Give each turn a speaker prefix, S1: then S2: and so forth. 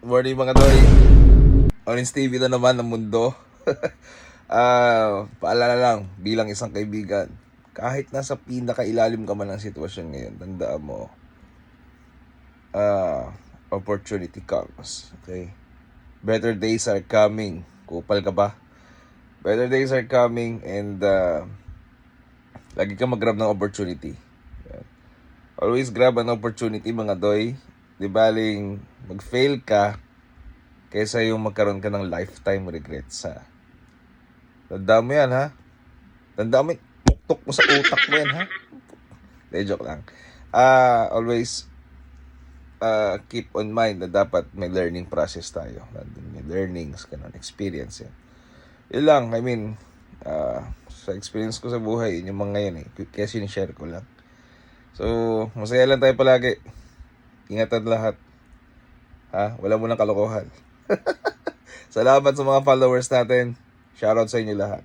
S1: morning mga doy. Orange TV na naman ng mundo. Paalala lang, bilang isang kaibigan, kahit nasa pinakailalim ka man ng sitwasyon ngayon, tandaan mo, opportunity comes. Okay? Better days are coming. Kupal ka ba? Better days are coming and lagi ka mag-grab ng opportunity. Yan. Always grab an opportunity mga doy. Di baling mag-fail ka kaysa yung magkaroon ka ng lifetime regrets ha. Tandaan mo yan ha. Tandaan mo yung tuktok mo sa utak mo yan ha. De, joke lang. Always keep on mind na dapat may learning process tayo. May learnings, ganun, experience yan. Yun lang, I mean, sa experience ko sa buhay, yun yung mga yan eh. Kaya sinishare ko lang. So, masaya lang tayo palagi. Ingatan lahat. Ha? Wala mo ng kalokohan. Salamat sa mga followers natin. Shoutout sa inyo lahat.